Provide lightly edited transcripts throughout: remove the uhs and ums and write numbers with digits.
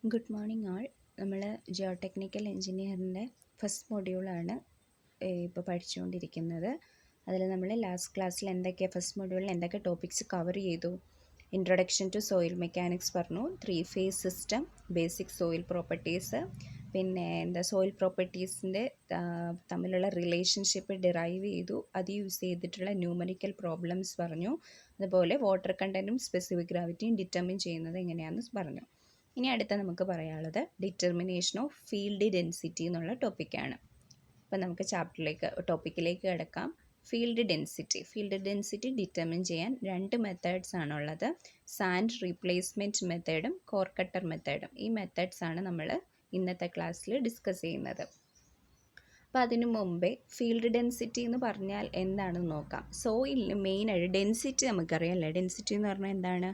Good morning ആൾ. നമ്മൾ Jio technical എഞ്ചിനീയറിൻ്റെ first മൊഡ്യൂളാണ് ഇപ്പോൾ പഠിച്ചുകൊണ്ടിരിക്കുന്നത്. അതിൽ നമ്മൾ ലാസ്റ്റ് ക്ലാസ്സിൽ ഫസ്റ്റ് മൊഡ്യൂളിൽ എന്തൊക്കെ ടോപ്പിക്സ് കവർ ചെയ്തു? ഇൻട്രൊഡക്ഷൻ ടു സോയിൽ മെക്കാനിക്സ് പറഞ്ഞു, 3 phase system, basic soil properties, പിന്നെ സോയിൽ പ്രോപ്പർട്ടീസിൻ്റെ തമ്മിലുള്ള റിലേഷൻഷിപ്പ് ഡിറൈവ് ചെയ്തു, അത് യൂസ് ചെയ്തിട്ടുള്ള ന്യൂമറിക്കൽ പ്രോബ്ലംസ് പറഞ്ഞു. അതുപോലെ വാട്ടർ കണ്ടൻറ്റും സ്പെസിഫിക് ഗ്രാവിറ്റിയും ഡിറ്റർമിൻ ചെയ്യുന്നത് എങ്ങനെയാണെന്ന് പറഞ്ഞു. ഇനി അടുത്ത നമുക്ക് പറയാനുള്ളത് ഡിറ്റർമിനേഷൻ ഓഫ് ഫീൽഡ് ഡെൻസിറ്റി എന്നുള്ള ടോപ്പിക്കാണ്. അപ്പോൾ നമുക്ക് ടോപ്പിക്കിലേക്ക് കിടക്കാം. ഫീൽഡ് ഡെൻസിറ്റി ഡിറ്റർമിൻ ചെയ്യാൻ 2 മെത്തേഡ്സ് ആണുള്ളത്. സാൻഡ് റീപ്ലേസ്മെൻറ്റ് മെത്തേഡും കോർ കട്ടർ മെത്തേഡും. ഈ മെത്തേഡ്സ് ആണ് നമ്മൾ ഇന്നത്തെ ക്ലാസ്സിൽ ഡിസ്കസ് ചെയ്യുന്നത്. അപ്പോൾ അതിനു മുമ്പേ ഫീൽഡ് ഡെൻസിറ്റി എന്ന് പറഞ്ഞാൽ എന്താണെന്ന് നോക്കാം. സോയിലിന് മെയിനായിട്ട് ഡെൻസിറ്റി നമുക്കറിയാം അല്ലേ. ഡെൻസിറ്റി എന്ന് പറഞ്ഞാൽ എന്താണ്?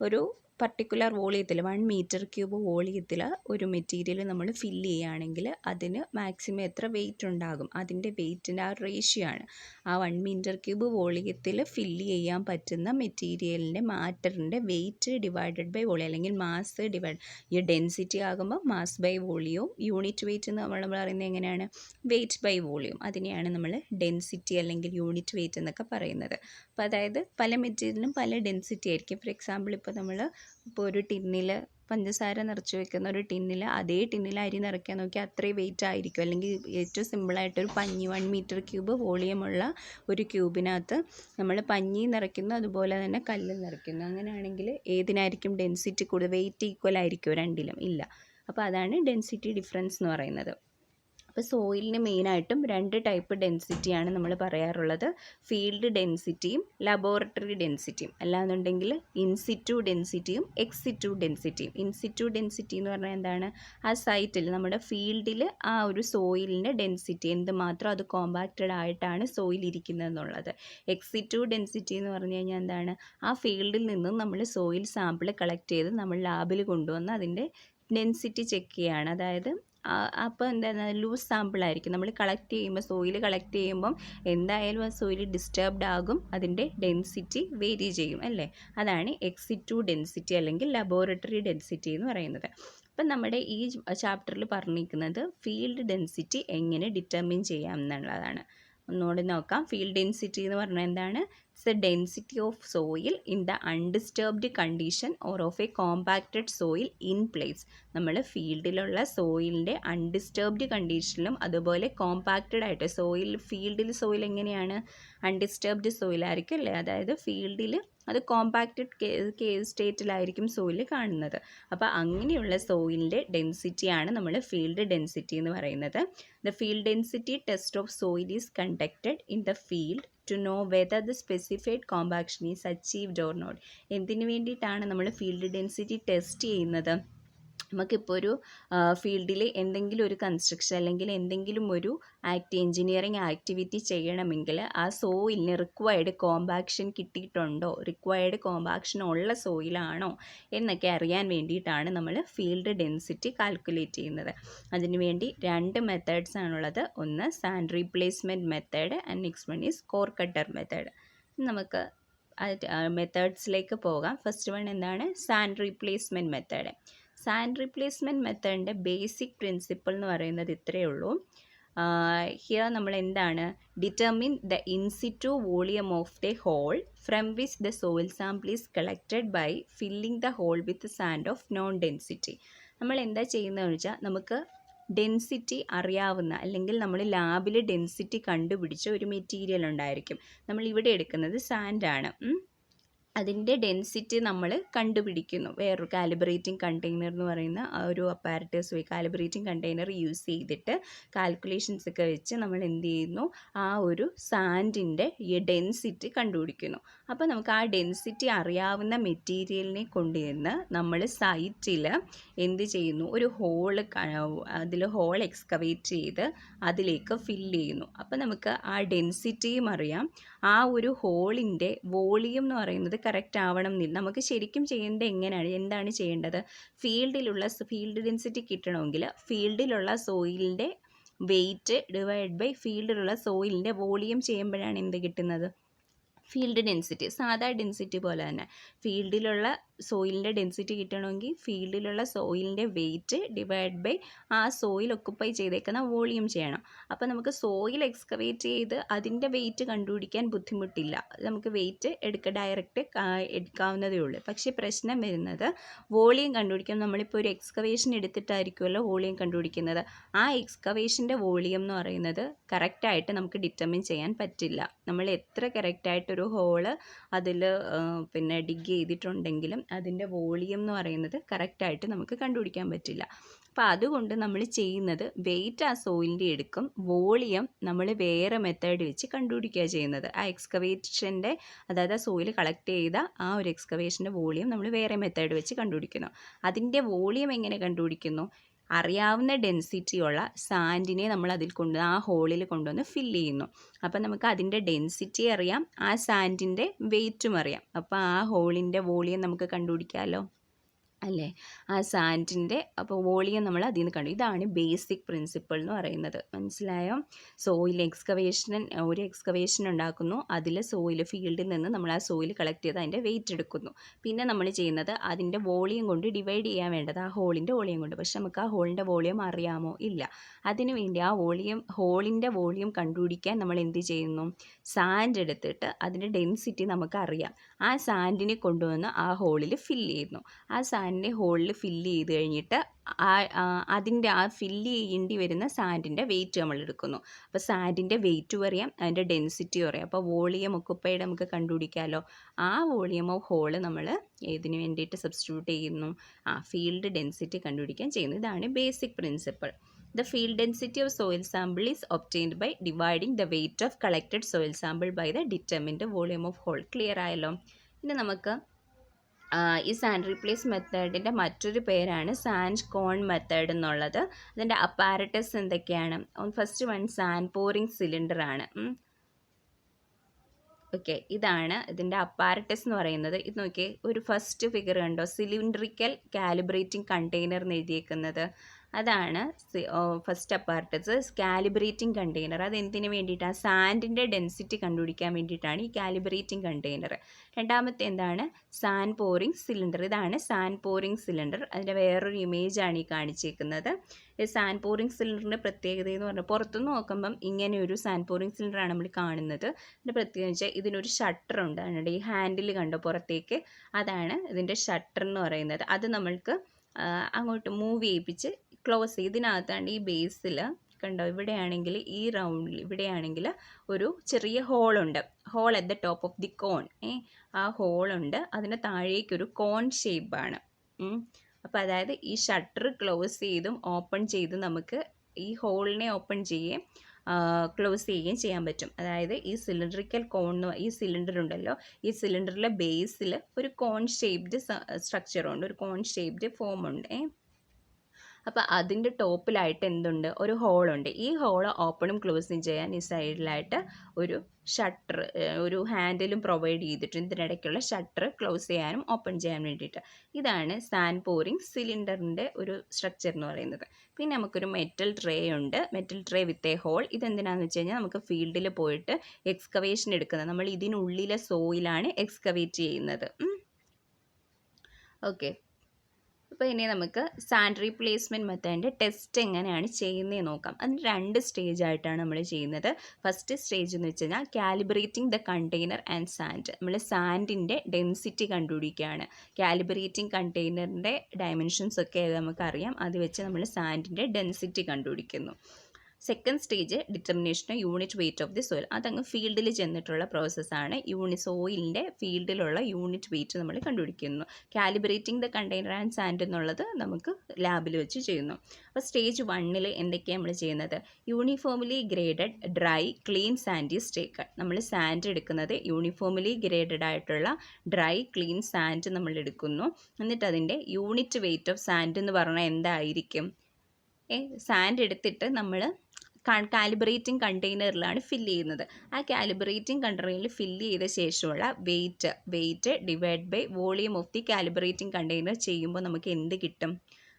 ഒരു പർട്ടിക്കുലർ വോളിയത്തിൽ 1 മീറ്റർ ക്യൂബ് വോളിയത്തിൽ ഒരു മെറ്റീരിയൽ നമ്മൾ ഫില്ല് ചെയ്യുകയാണെങ്കിൽ അതിന് മാക്സിമം എത്ര വെയിറ്റ് ഉണ്ടാകും, അതിൻ്റെ വെയിറ്റിൻ്റെ ആ റേഷ്യോ ആണ്. ആ 1 മീറ്റർ ക്യൂബ് വോളിയത്തിൽ ഫില്ല് ചെയ്യാൻ പറ്റുന്ന മെറ്റീരിയലിൻ്റെ മാറ്ററിൻ്റെ വെയിറ്റ് ഡിവൈഡഡ് ബൈ വോളിയം, അല്ലെങ്കിൽ മാസ് ഈ ഡെൻസിറ്റി ആകുമ്പോൾ മാസ് ബൈ വോളിയവും, യൂണിറ്റ് വെയിറ്റ് എന്ന് നമ്മൾ പറയുന്നത് എങ്ങനെയാണ്? Weight by volume. അതിനെയാണ് നമ്മൾ ഡെൻസിറ്റി അല്ലെങ്കിൽ യൂണിറ്റ് വെയിറ്റ് എന്നൊക്കെ പറയുന്നത്. അപ്പോൾ അതായത് പല മെറ്റീരിയലിനും പല ഡെൻസിറ്റി ആയിരിക്കും. ഫോർ എക്സാമ്പിൾ ഇപ്പോൾ ഒരു ടിന്നിൽ പഞ്ചസാര നിറച്ച് വെക്കുന്ന ഒരു ടിന്നിൽ, അതേ ടിന്നിൽ അരി നിറയ്ക്കാൻ നോക്കിയാൽ അത്രയും വെയിറ്റ് ആയിരിക്കും. അല്ലെങ്കിൽ ഏറ്റവും സിമ്പിളായിട്ടൊരു പഞ്ഞി 1 മീറ്റർ ക്യൂബ് വോളിയമുള്ള ഒരു ക്യൂബിനകത്ത് നമ്മൾ പഞ്ഞി നിറയ്ക്കുന്നു, അതുപോലെ തന്നെ കല്ല് നിറയ്ക്കുന്നു. അങ്ങനെയാണെങ്കിൽ ഏതിനായിരിക്കും ഡെൻസിറ്റി കൂടുതൽ? വെയിറ്റ് ഈക്വൽ ആയിരിക്കുമോ രണ്ടിലും? ഇല്ല. അപ്പോൾ അതാണ് ഡെൻസിറ്റി ഡിഫറൻസ് എന്ന് പറയുന്നത്. അപ്പോൾ സോയിലിന് മെയിനായിട്ടും 2 ടൈപ്പ് ഡെൻസിറ്റിയാണ് നമ്മൾ പറയാറുള്ളത്. ഫീൽഡ് ഡെൻസിറ്റിയും ലബോറട്ടറി ഡെൻസിറ്റിയും. അല്ലാന്നുണ്ടെങ്കിൽ ഇൻസിറ്റു ഡെൻസിറ്റിയും എക്സിറ്റു ഡെൻസിറ്റിയും. ഇൻസിറ്റു ഡെൻസിറ്റി എന്ന് പറഞ്ഞാൽ എന്താണ്? ആ സൈറ്റിൽ നമ്മുടെ ഫീൽഡിൽ ആ ഒരു സോയിലിൻ്റെ ഡെൻസിറ്റി എന്തുമാത്രം അത് കോമ്പാക്റ്റഡ് ആയിട്ടാണ് സോയിൽ ഇരിക്കുന്നത് എന്നുള്ളത്. എക്സിറ്റു ഡെൻസിറ്റി എന്ന് പറഞ്ഞു കഴിഞ്ഞാൽ എന്താണ്? ആ ഫീൽഡിൽ നിന്നും നമ്മൾ സോയിൽ സാമ്പിൾ കളക്ട് ചെയ്ത് നമ്മൾ ലാബിൽ കൊണ്ടുവന്ന് അതിൻ്റെ ഡെൻസിറ്റി ചെക്ക് ചെയ്യുകയാണ്. അതായത് അപ്പോൾ എന്താണ്? ലൂസ് സാമ്പിളായിരിക്കും. നമ്മൾ സോയിൽ കളക്ട് ചെയ്യുമ്പം എന്തായാലും ആ സോയിൽ ഡിസ്റ്റർബ്ഡ് ആകും, അതിൻ്റെ ഡെൻസിറ്റി വേരി ചെയ്യും അല്ലേ. അതാണ് എക്സിറ്റു ഡെൻസിറ്റി അല്ലെങ്കിൽ ലബോറട്ടറി ഡെൻസിറ്റി എന്ന് പറയുന്നത്. അപ്പം നമ്മുടെ ഈ ചാപ്റ്ററിൽ പറഞ്ഞിരിക്കുന്നത് ഫീൽഡ് ഡെൻസിറ്റി എങ്ങനെ ഡിറ്റർമിൻ ചെയ്യാം എന്നുള്ളതാണ്. ഒന്നുകൂടി നോക്കാം. ഫീൽഡ് ഡെൻസിറ്റി എന്ന് പറഞ്ഞാൽ എന്താണ്? It's the density of soil in the undisturbed condition or of A compacted soil in place. നമ്മൾ ഫീൽഡിലുള്ള സോയിലിൻ്റെ അൺഡിസ്റ്റർബ്ഡ് കണ്ടീഷനിലും അതുപോലെ കോമ്പാക്റ്റഡ് ആയിട്ട് ഫീൽഡിൽ സോയിൽ എങ്ങനെയാണ്? അൺഡിസ്റ്റർബ്ഡ് സോയിലായിരിക്കും അല്ലേ. അതായത് ഫീൽഡിൽ അത് കോമ്പാക്റ്റഡ് സ്റ്റേറ്റിലായിരിക്കും സോയിൽ കാണുന്നത്. അപ്പോൾ അങ്ങനെയുള്ള സോയിലിൻ്റെ ഡെൻസിറ്റിയാണ് നമ്മൾ ഫീൽഡ് ഡെൻസിറ്റി എന്ന് പറയുന്നത്. The field density test of soil is conducted in the field to know whether the specified compaction is achieved or not. എന്തിനു വേണ്ടിയിട്ടാണ് നമ്മൾ ഫീൽഡ് ഡെൻസിറ്റി ടെസ്റ്റ് ചെയ്യുന്നത്? നമുക്കിപ്പോൾ ഒരു ഫീൽഡിൽ എന്തെങ്കിലും ഒരു കൺസ്ട്രക്ഷൻ അല്ലെങ്കിൽ എന്തെങ്കിലും ഒരു എഞ്ചിനീയറിംഗ് ആക്ടിവിറ്റി ചെയ്യണമെങ്കിൽ ആ സോയിലിന് റിക്വയർഡ് കോമ്പാക്ഷൻ കിട്ടിയിട്ടുണ്ടോ, റിക്വയർഡ് കോമ്പാക്ഷൻ ഉള്ള സോയിലാണോ എന്നൊക്കെ അറിയാൻ വേണ്ടിയിട്ടാണ് നമ്മൾ ഫീൽഡ് ഡെൻസിറ്റി കാൽക്കുലേറ്റ് ചെയ്യുന്നത്. അതിനുവേണ്ടി 2 മെത്തേഡ്സ് ആണുള്ളത്. ഒന്ന് sand replacement method and next one is core cutter method. നമുക്ക് മെത്തേഡ്സിലേക്ക് പോകാം. ഫസ്റ്റ് വൺ എന്താണ്? Sand replacement method. Sand replacement മെത്തേഡിൻ്റെ ബേസിക് പ്രിൻസിപ്പിൾ എന്ന് പറയുന്നത് ഇത്രയേ ഉള്ളൂ. ഹിയർ നമ്മൾ എന്താണ്? Determine the in situ volume of the hole from which the soil sample is collected by filling the hole with sand of known density. നമ്മൾ എന്താ ചെയ്യുന്നതെന്ന് വെച്ചാൽ, നമുക്ക് ഡെൻസിറ്റി അറിയാവുന്ന അല്ലെങ്കിൽ നമ്മൾ ലാബിൽ ഡെൻസിറ്റി കണ്ടുപിടിച്ച ഒരു മെറ്റീരിയൽ ഉണ്ടായിരിക്കും. നമ്മൾ ഇവിടെ എടുക്കുന്നത് സാൻഡാണ്. അതിൻ്റെ ഡെൻസിറ്റി നമ്മൾ കണ്ടുപിടിക്കുന്നു. വേറൊരു കാലിബ്രേറ്റിംഗ് കണ്ടെയ്നർ എന്ന് പറയുന്ന ഒരു അപ്പാരറ്റസ് കാലിബ്രേറ്റിംഗ് കണ്ടെയ്നർ യൂസ് ചെയ്തിട്ട് കാൽക്കുലേഷൻസ് ഒക്കെ വെച്ച് നമ്മൾ എന്ത് ചെയ്യുന്നു? ആ ഒരു സാൻഡിൻ്റെ ഈ ഡെൻസിറ്റി കണ്ടുപിടിക്കുന്നു. അപ്പോൾ നമുക്ക് ആ ഡെൻസിറ്റി അറിയാവുന്ന മെറ്റീരിയലിനെ കൊണ്ടുവന്ന് നമ്മൾ സൈറ്റിൽ എന്ത് ചെയ്യുന്നു? ഒരു അതിൽ ഹോൾ എക്സ്കവേറ്റ് ചെയ്ത് അതിലേക്ക് ഫില്ല് ചെയ്യുന്നു. അപ്പോൾ നമുക്ക് ആ ഡെൻസിറ്റിയും അറിയാം, ആ ഒരു ഹോളിൻ്റെ വോളിയം എന്ന് പറയുന്നത് കറക്റ്റ് ആവണം എന്നില്ല. നമുക്ക് ശരിക്കും ചെയ്യേണ്ടത് എന്താണ് ചെയ്യേണ്ടത്? ഫീൽഡ് ഡെൻസിറ്റി കിട്ടണമെങ്കിൽ ഫീൽഡിലുള്ള സോയിലിൻ്റെ വെയിറ്റ് ഡിവൈഡ് ബൈ ഫീൽഡിലുള്ള സോയിലിൻ്റെ വോളിയം ചെയ്യുമ്പോഴാണ് എന്ത് കിട്ടുന്നത്? Field density. സാധാ ഡെൻസിറ്റി പോലെ തന്നെ ഫീൽഡിലുള്ള സോയിലിൻ്റെ ഡെൻസിറ്റി കിട്ടണമെങ്കിൽ ഫീൽഡിലുള്ള സോയിലിൻ്റെ വെയിറ്റ് ഡിവൈഡ് ബൈ ആ സോയിൽ ഒക്കുപ്പൈ ചെയ്തേക്കുന്ന വോളിയം ചെയ്യണം. അപ്പോൾ നമുക്ക് സോയിൽ എക്സ്കവേറ്റ് ചെയ്ത് അതിൻ്റെ വെയിറ്റ് കണ്ടുപിടിക്കാൻ ബുദ്ധിമുട്ടില്ല, നമുക്ക് വെയിറ്റ് ഡയറക്റ്റ് എടുക്കാവുന്നതേ ഉള്ളൂ. പക്ഷേ പ്രശ്നം വരുന്നത് വോളിയം കണ്ടുപിടിക്കാൻ നമ്മളിപ്പോൾ ഒരു എക്സ്കവേഷൻ എടുത്തിട്ടായിരിക്കുമല്ലോ വോളിയം കണ്ടുപിടിക്കുന്നത്. ആ എക്സ്കവേഷൻ്റെ വോളിയം എന്ന് പറയുന്നത് കറക്റ്റായിട്ട് നമുക്ക് ഡിറ്റർമിൻ ചെയ്യാൻ പറ്റില്ല. നമ്മൾ എത്ര കറക്റ്റായിട്ടൊരു ഹോള് അതിൽ പിന്നെ ഡിഗ് ചെയ്തിട്ടുണ്ടെങ്കിലും അതിൻ്റെ വോളിയം എന്ന് പറയുന്നത് കറക്റ്റായിട്ട് നമുക്ക് കണ്ടുപിടിക്കാൻ പറ്റില്ല. അപ്പോൾ അതുകൊണ്ട് നമ്മൾ ചെയ്യുന്നത് വെയിറ്റ് ആ സോയിലിൻ്റെ എടുക്കും, വോളിയം നമ്മൾ വേറെ മെത്തേഡ് വെച്ച് കണ്ടുപിടിക്കുക ചെയ്യുന്നത്. ആ എക്സ്കവേഷൻ്റെ അതായത് ആ സോയിൽ കളക്ട് ചെയ്ത ആ ഒരു എക്സ്കവേഷൻ്റെ വോളിയം നമ്മൾ വേറെ മെത്തേഡ് വെച്ച് കണ്ടുപിടിക്കുന്നു. അതിൻ്റെ വോളിയം എങ്ങനെ കണ്ടുപിടിക്കുന്നു? അറിയാവുന്ന ഡെൻസിറ്റിയുള്ള സാൻഡിനെ നമ്മൾ അതിൽ ആ ഹോളിൽ കൊണ്ടുവന്ന് ഫില്ല് ചെയ്യുന്നു. അപ്പം നമുക്ക് അതിൻ്റെ ഡെൻസിറ്റി അറിയാം, ആ സാൻഡിൻ്റെ വെയിറ്റും അറിയാം. അപ്പോൾ ആ ഹോളിൻ്റെ വോളിയം നമുക്ക് കണ്ടുപിടിക്കാമല്ലോ അല്ലേ? ആ സാൻഡിൻ്റെ അപ്പോൾ വോളിയം നമ്മൾ അതിൽ നിന്ന് കണ്ടു. ഇതാണ് ബേസിക് പ്രിൻസിപ്പിൾ എന്ന് പറയുന്നത്. മനസ്സിലായോ? സോയിൽ ഒരു എക്സ്കവേഷൻ ഉണ്ടാക്കുന്നു, അതിൽ സോയിൽ ഫീൽഡിൽ നിന്ന് നമ്മൾ ആ സോയിൽ കളക്ട് ചെയ്ത് അതിൻ്റെ വെയിറ്റ് എടുക്കുന്നു. പിന്നെ നമ്മൾ ചെയ്യുന്നത് അതിൻ്റെ വോളിയം കൊണ്ട് ഡിവൈഡ് ചെയ്യാൻ വേണ്ടത് ആ ഹോളിൻ്റെ വോളിയം കൊണ്ട്. പക്ഷെ നമുക്ക് ആ ഹോളിൻ്റെ വോളിയം അറിയാമോ? ഇല്ല. അതിനു വേണ്ടി ആ ഹോളിൻ്റെ വോളിയം കണ്ടുപിടിക്കാൻ നമ്മൾ എന്ത് ചെയ്യുന്നു? സാൻഡ് എടുത്തിട്ട് അതിൻ്റെ ഡെൻസിറ്റി നമുക്കറിയാം, ആ സാൻഡിനെ കൊണ്ടുവന്ന് ആ ഹോളിൽ ഫില്ല് ചെയ്യുന്നു. ആ സാൻഡിനെ ഹോളിൽ ഫില്ല് ചെയ്ത് കഴിഞ്ഞിട്ട് അതിൻ്റെ ആ ഫില്ല് ചെയ്യേണ്ടി വരുന്ന സാൻഡിൻ്റെ വെയിറ്റ് നമ്മൾ എടുക്കുന്നു. അപ്പോൾ സാൻഡിൻ്റെ വെയിറ്റും അറിയാം, അതിൻ്റെ ഡെൻസിറ്റിയും അറിയാം. അപ്പോൾ വോളിയം ഒക്കുപ്പൈഡ് നമുക്ക് കണ്ടുപിടിക്കാമല്ലോ. ആ വോളിയം ഓഫ് ഹോള് നമ്മൾ ഏതിന് വേണ്ടിയിട്ട് സബ്സ്റ്റിറ്റ്യൂട്ട് ചെയ്യുന്നു? ഫീൽഡ് ഡെൻസിറ്റി കണ്ടുപിടിക്കാൻ ചെയ്യുന്നു. ഇതാണ് basic principle. The field density of soil sample is obtained by dividing the weight of collected soil sample by the determined volume of hole. Clear ആയല്ലോ? ഇനി നമുക്ക് ഈ സാൻഡ് റീപ്ലേസ് മെത്തേഡിൻ്റെ മറ്റൊരു പേരാണ് സാൻഡ് കോൺ മെത്തേഡ് എന്നുള്ളത്. അതിൻ്റെ അപ്പാരറ്റസ് എന്തൊക്കെയാണ്? First one sand pouring cylinder ആണ്. ഓക്കെ, ഇതാണ് ഇതിൻ്റെ അപ്പാരറ്റസ് എന്ന് പറയുന്നത്. ഇത് നോക്കിയേ, ഒരു ഫസ്റ്റ് ഫിഗർ കണ്ടോ? സിലിണ്ടറിക്കൽ കാലിബ്രേറ്റിംഗ് കണ്ടെയ്നർ എന്ന് എഴുതിയേക്കുന്നത്. അതാണ് ഫസ്റ്റ് അപ്പാരറ്റസ്. കാലിബ്രേറ്റിംഗ് കണ്ടെയ്നർ അത് എന്തിനു വേണ്ടിയിട്ടാണ്? സാൻഡിൻ്റെ ഡെൻസിറ്റി കണ്ടുപിടിക്കാൻ വേണ്ടിയിട്ടാണ് ഈ കാലിബ്രേറ്റിംഗ് കണ്ടെയ്നർ. രണ്ടാമത്തെ എന്താണ്? Sand pouring cylinder. ഇതാണ് സാൻഡ് പോറിംഗ് സിലിണ്ടർ. അതിൻ്റെ വേറൊരു ഇമേജാണ് ഈ കാണിച്ചേക്കുന്നത്. ഈ സാൻഡ് പോറിംഗ് സിലിണ്ടറിൻ്റെ പ്രത്യേകത എന്ന് പറഞ്ഞാൽ പുറത്തുനിന്ന് നോക്കുമ്പം ഇങ്ങനെ ഒരു സാൻഡ് പോറിംഗ് സിലിണ്ടറാണ് നമ്മൾ കാണുന്നത്. ഇതിൻ്റെ പ്രത്യേകത വെച്ചാൽ ഇതിനൊരു ഷട്ടർ ഉണ്ട്. അതിൻ്റെ ഈ ഹാൻഡിൽ കണ്ടോ പുറത്തേക്ക്? അതാണ് ഇതിൻ്റെ ഷട്ടർ എന്ന് പറയുന്നത്. അത് നമ്മൾക്ക് അങ്ങോട്ട് മൂവ് ചെയ്യിപ്പിച്ച് ക്ലോസ് ചെയ്ത് ഇതിനകത്താണ്ട് ഈ ബേസിൽ കണ്ടോ, ഇവിടെയാണെങ്കിൽ ഈ റൗണ്ടിൽ ഇവിടെയാണെങ്കിൽ ഒരു ചെറിയ ഹോളുണ്ട്. Hole at the top of the cone. ആ ഹോളുണ്ട്, അതിന് താഴേക്കൊരു കോൺ ഷേപ്പാണ്. അപ്പോൾ അതായത് ഈ ഷട്ടർ ക്ലോസ് ചെയ്തും ഓപ്പൺ ചെയ്തും നമുക്ക് ഈ ഹോളിനെ ഓപ്പൺ ചെയ്യുകയും ക്ലോസ് ചെയ്യുകയും ചെയ്യാൻ പറ്റും. അതായത് ഈ സിലിണ്ടറിക്കൽ കോൺ, ഈ സിലിണ്ടർ ഉണ്ടല്ലോ, ഈ സിലിണ്ടറിലെ ബേസിൽ ഒരു കോൺ ഷേപ്ഡ് സ്ട്രക്ചറുണ്ട്, ഒരു കോൺ ഷേപ്ഡ് ഫോം ഉണ്ട്. അപ്പോൾ അതിൻ്റെ ടോപ്പിലായിട്ട് എന്തുണ്ട്? ഒരു ഹോളുണ്ട്. ഈ ഹോള് ഓപ്പണും ക്ലോസും ചെയ്യാൻ ഈ സൈഡിലായിട്ട് ഒരു ഷട്ടർ, ഒരു ഹാൻഡിലും പ്രൊവൈഡ് ചെയ്തിട്ടുണ്ട്. ഇതിനിടയ്ക്കുള്ള ഷട്ടർ ക്ലോസ് ചെയ്യാനും ഓപ്പൺ ചെയ്യാൻ വേണ്ടിയിട്ട്. ഇതാണ് സാൻഡ് പോറിംഗ് സിലിണ്ടറിൻ്റെ ഒരു സ്ട്രക്ചർ എന്ന് പറയുന്നത്. പിന്നെ നമുക്കൊരു മെറ്റൽ ട്രേ ഉണ്ട്, metal tray with a hole. ഇതെന്തിനാണെന്ന് വെച്ച് കഴിഞ്ഞാൽ നമുക്ക് ഫീൽഡിൽ പോയിട്ട് എക്സ്കവേഷൻ എടുക്കുന്നത്, നമ്മൾ ഇതിനുള്ളിലെ സോയിലാണ് എക്സ്കവേറ്റ് ചെയ്യുന്നത്. ഓക്കെ, അപ്പോൾ ഇനി നമുക്ക് സാൻഡ് റീപ്ലേസ്മെൻറ്റ് മെത്തേഡിൻ്റെ ടെസ്റ്റ് എങ്ങനെയാണ് ചെയ്യുന്നത് നോക്കാം. അതിന് 2 സ്റ്റേജ് ആയിട്ടാണ് നമ്മൾ ചെയ്യുന്നത്. ഫസ്റ്റ് സ്റ്റേജ് എന്ന് വെച്ച് കഴിഞ്ഞാൽ calibrating the container and sand. നമ്മൾ സാൻഡിൻ്റെ ഡെൻസിറ്റി കണ്ടുപിടിക്കുകയാണ്. കാലിബ്രേറ്റിംഗ് കണ്ടെയ്നറിൻ്റെ ഡയമെൻഷൻസ് ഒക്കെ നമുക്കറിയാം, അത് വെച്ച് നമ്മൾ സാൻഡിൻ്റെ ഡെൻസിറ്റി കണ്ടുപിടിക്കുന്നു. Second stage determination unit weight of the soil. അതങ്ങ് ഫീൽഡിൽ ചെന്നിട്ടുള്ള പ്രോസസ്സാണ്. സോയിലിൻ്റെ ഫീൽഡിലുള്ള യൂണിറ്റ് വെയിറ്റ് നമ്മൾ കണ്ടുപിടിക്കുന്നു. Calibrating the container and sand എന്നുള്ളത് നമുക്ക് ലാബിൽ വെച്ച് ചെയ്യുന്നു. അപ്പോൾ സ്റ്റേജ് 1 എന്തൊക്കെയാണ് നമ്മൾ ചെയ്യുന്നത്? Uniformly graded dry clean sand is taken. നമ്മൾ സാൻഡ് എടുക്കുന്നത് യൂണിഫോംലി ഗ്രേഡഡ് ആയിട്ടുള്ള ഡ്രൈ ക്ലീൻ സാൻഡ് നമ്മൾ എടുക്കുന്നു. എന്നിട്ട് അതിൻ്റെ യൂണിറ്റ് വെയിറ്റ് ഓഫ് സാൻഡ് എന്ന് പറഞ്ഞാൽ എന്തായിരിക്കും? സാൻഡ് എടുത്തിട്ട് നമ്മൾ കാലിബ്രേറ്റിംഗ് കണ്ടെയ്നറിലാണ് ഫില്ല് ചെയ്യുന്നത്. ആ കാലിബ്രേറ്റിംഗ് കണ്ടെയ്നറിൽ ഫില്ല് ചെയ്ത ശേഷമുള്ള weight divide by volume of the calibrating container ചെയ്യുമ്പോൾ നമുക്ക് എന്ത് കിട്ടും?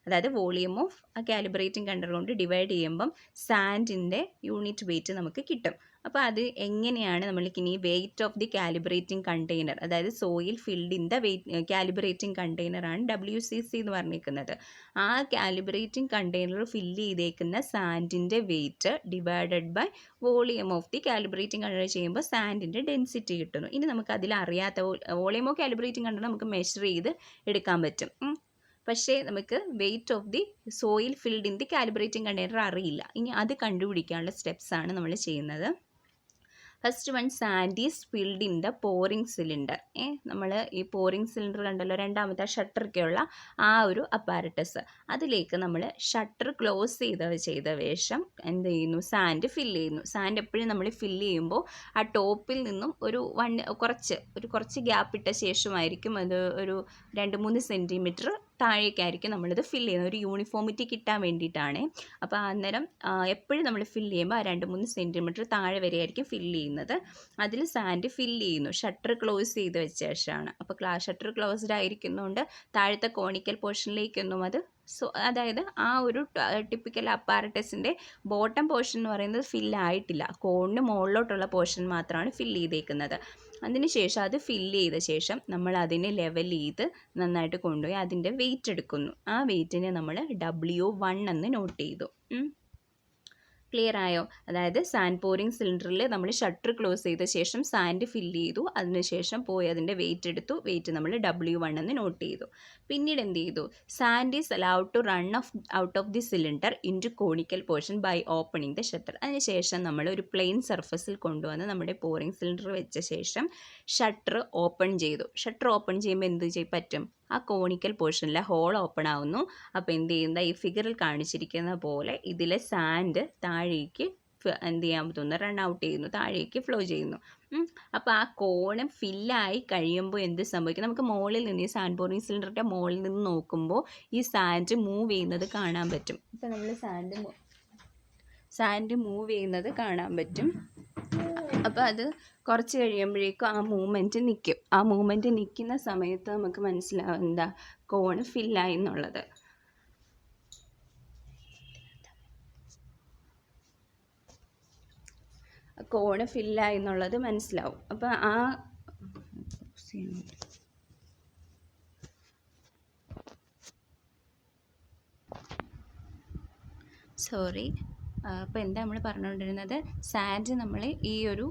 അതായത് വോളിയം ഓഫ് ആ കാലിബ്രേറ്റിംഗ് കണ്ടെയ്നർ കൊണ്ട് ഡിവൈഡ് ചെയ്യുമ്പം സാൻഡിൻ്റെ യൂണിറ്റ് വെയിറ്റ് നമുക്ക് കിട്ടും. അപ്പോൾ അത് എങ്ങനെയാണ് നമ്മൾക്കിനി weight of the calibrating container, അതായത് soil filled in the weight calibrating കണ്ടെയ്നറാണ് WCC എന്ന് പറഞ്ഞിരിക്കുന്നത്. ആ കാലിബ്രേറ്റിംഗ് കണ്ടെയ്നർ ഫില്ല് ചെയ്തേക്കുന്ന സാൻഡിൻ്റെ weight divided by volume of the calibrating container ചെയ്യുമ്പോൾ സാൻഡിൻ്റെ ഡെൻസിറ്റി കിട്ടുന്നു. ഇനി നമുക്ക് അതിലറിയാത്ത വോളിയം ഓഫ് കാലിബ്രേറ്റിംഗ് കണ്ടെയ്നർ നമുക്ക് മെഷർ ചെയ്ത് എടുക്കാൻ പറ്റും. പക്ഷേ നമുക്ക് weight of the soil filled in the calibrating container അറിയില്ല. ഇനി അത് കണ്ടുപിടിക്കാനുള്ള സ്റ്റെപ്സാണ് നമ്മൾ ചെയ്യുന്നത്. First one, sand is filled in the pouring cylinder. നമ്മൾ ഈ പോറിംഗ് സിലിണ്ടർ കണ്ടല്ലോ, രണ്ടാമത്തെ ഷട്ടറൊക്കെയുള്ള ആ ഒരു അപ്പാരറ്റസ്, അതിലേക്ക് നമ്മൾ ഷട്ടർ ക്ലോസ് ചെയ്ത ശേഷം എന്ത് ചെയ്യുന്നു, സാൻഡ് ഫില്ല് ചെയ്യുന്നു. സാൻഡ് എപ്പോഴും നമ്മൾ ഫില്ല് ചെയ്യുമ്പോൾ ആ ടോപ്പിൽ നിന്നും കുറച്ച് ഗ്യാപ്പ് ഇട്ട ശേഷമായിരിക്കും അത് ഒരു 2-3 സെൻറ്റിമീറ്റർ താഴേക്കായിരിക്കും നമ്മളിത് ഫില്ല് ചെയ്യുന്നത്, ഒരു യൂണിഫോമിറ്റി കിട്ടാൻ വേണ്ടിയിട്ടാണ്. അപ്പോൾ അന്നേരം എപ്പോഴും നമ്മൾ ഫില്ല് ചെയ്യുമ്പോൾ ആ 2-3 സെൻറ്റിമീറ്റർ താഴെ വരെ ആയിരിക്കും ഫില്ല് ചെയ്യുന്നത്. അതിൽ സാൻഡ് ഫില്ല് ചെയ്യുന്നു, ഷട്ടർ ക്ലോസ് ചെയ്ത് വെച്ച ശേഷമാണ്. അപ്പോൾ ഷട്ടർ ക്ലോസ്ഡ് ആയിരിക്കുന്നതുകൊണ്ട് താഴത്തെ കോണിക്കൽ പോർഷനിലേക്കൊന്നും അത് അതായത് ആ ഒരു ടിപ്പിക്കൽ അപ്പാരറ്റസിൻ്റെ ബോട്ടം പോർഷൻ എന്ന് പറയുന്നത് ഫില്ലായിട്ടില്ല, കോണിന് മുകളിലോട്ടുള്ള പോർഷൻ മാത്രമാണ് ഫില്ല് ചെയ്തേക്കുന്നത്. അതിനുശേഷം അത് ഫില്ല് ചെയ്ത ശേഷം നമ്മൾ അതിനെ ലെവൽ ചെയ്ത് നന്നായിട്ട് കൊണ്ടുപോയി അതിൻ്റെ വെയിറ്റ് എടുക്കുന്നു. ആ വെയിറ്റിനെ നമ്മൾ W1 എന്ന് നോട്ട് ചെയ്തു. ക്ലിയർ ആയോ? അതായത് സാൻഡ് പോറിംഗ് സിലിണ്ടറിൽ നമ്മൾ ഷട്ടർ ക്ലോസ് ചെയ്ത ശേഷം സാൻഡ് ഫില്ല് ചെയ്തു, അതിനുശേഷം പോയി അതിൻ്റെ വെയിറ്റ് എടുത്തു, വെയിറ്റ് നമ്മൾ W1 എന്ന് നോട്ട് ചെയ്തു. പിന്നീട് എന്ത് ചെയ്തു, sand is allowed to run out of the cylinder into conical portion by opening the shutter. അതിനുശേഷം നമ്മൾ ഒരു പ്ലെയിൻ സർഫസിൽ കൊണ്ടുവന്ന് നമ്മുടെ പോറിംഗ് സിലിണ്ടർ വെച്ച ശേഷം ഷട്ടർ ഓപ്പൺ ചെയ്തു. ഷട്ടർ ഓപ്പൺ ചെയ്യുമ്പോൾ എന്ത് പറ്റും, ആ കോണിക്കൽ പോർഷനിലെ ഹോൾ ഓപ്പൺ ആവുന്നു. അപ്പോൾ എന്ത് ചെയ്യുന്ന ഈ ഫിഗറിൽ കാണിച്ചിരിക്കുന്ന പോലെ ഇതിലെ സാൻഡ് താഴേക്ക് എന്ത് ചെയ്യാൻ പറ്റുന്നു, റൺ ഔട്ട് ചെയ്യുന്നു, താഴേക്ക് ഫ്ലോ ചെയ്യുന്നു. അപ്പോൾ ആ കോണ് ഫില്ലായി കഴിയുമ്പോൾ എന്ത് സംഭവിക്കും, നമുക്ക് മുകളിൽ നിന്ന് ഈ സാൻഡ് പോറിംഗ് സിലിണ്ടറിൻ്റെ മുകളിൽ നിന്ന് നോക്കുമ്പോൾ ഈ സാൻഡ് മൂവ് ചെയ്യുന്നത് കാണാൻ പറ്റും. ഇപ്പോൾ നമ്മൾ സാൻഡ് മൂവ് ചെയ്യുന്നത് കാണാൻ പറ്റും. അപ്പോൾ അത് കുറച്ച് കഴിയുമ്പോഴേക്കും ആ മൂവ്മെൻറ്റ് നിൽക്കും. ആ മൂവ്മെൻറ്റ് നിൽക്കുന്ന സമയത്ത് നമുക്ക് മനസ്സിലാവും എന്താ, കോണ് ഫില്ലായി എന്നുള്ളത്. കോണ് ഫില്ലായി എന്നുള്ളത് മനസ്സിലാവും. അപ്പോൾ അപ്പോൾ എന്താ നമ്മൾ പറഞ്ഞുകൊണ്ടിരുന്നത്, സാൻഡ് നമ്മൾ ഈ ഒരു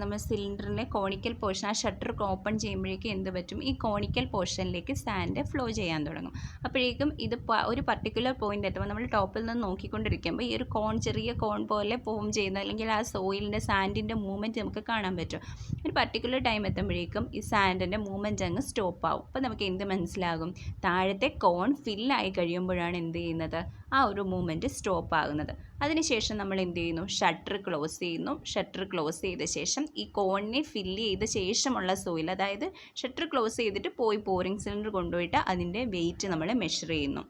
നമ്മൾ സിലിണ്ടറിൻ്റെ കോണിക്കൽ പോർഷൻ ആ ഷട്ടർ ഓപ്പൺ ചെയ്യുമ്പോഴേക്കും എന്ത് പറ്റും, ഈ കോണിക്കൽ പോർഷനിലേക്ക് സാൻഡ് ഫ്ലോ ചെയ്യാൻ തുടങ്ങും. അപ്പോഴേക്കും ഇത് ഒരു പർട്ടിക്കുലർ പോയിന്റ് എത്തുമ്പോൾ നമ്മൾ ടോപ്പിൽ നിന്ന് നോക്കിക്കൊണ്ടിരിക്കുമ്പോൾ ഈ ഒരു ചെറിയ കോൺ പോലെ ഫോം ചെയ്യുന്ന അല്ലെങ്കിൽ ആ സോയിലിൻ്റെ സാൻഡിൻ്റെ മൂവ്മെൻറ്റ് നമുക്ക് കാണാൻ പറ്റും. ഒരു പർട്ടിക്കുലർ ടൈം എത്തുമ്പോഴേക്കും ഈ സാൻഡിൻ്റെ മൂവ്മെൻറ്റ് അങ്ങ് സ്റ്റോപ്പ് ആവും. അപ്പോൾ നമുക്ക് എന്ത് മനസ്സിലാകും, താഴത്തെ കോൺ ഫില്ലായി കഴിയുമ്പോഴാണ് എന്ത് ചെയ്യുന്നത്, ആ ഒരു മൂവ്മെൻറ്റ് സ്റ്റോപ്പ് ആകുന്നത്. അതിനുശേഷം നമ്മൾ എന്ത് ചെയ്യുന്നു, ഷട്ടർ ക്ലോസ് ചെയ്യുന്നു. ഷട്ടർ ക്ലോസ് ചെയ്ത ശേഷം ഈ കോണിനെ ഫില്ല് ചെയ്ത ശേഷമുള്ള സോയിൽ, അതായത് ഷട്ടർ ക്ലോസ് ചെയ്തിട്ട് പോറിംഗ് സിലിണ്ടർ കൊണ്ടുപോയിട്ട് അതിൻ്റെ വെയിറ്റ് നമ്മൾ മെഷർ ചെയ്യുന്നു.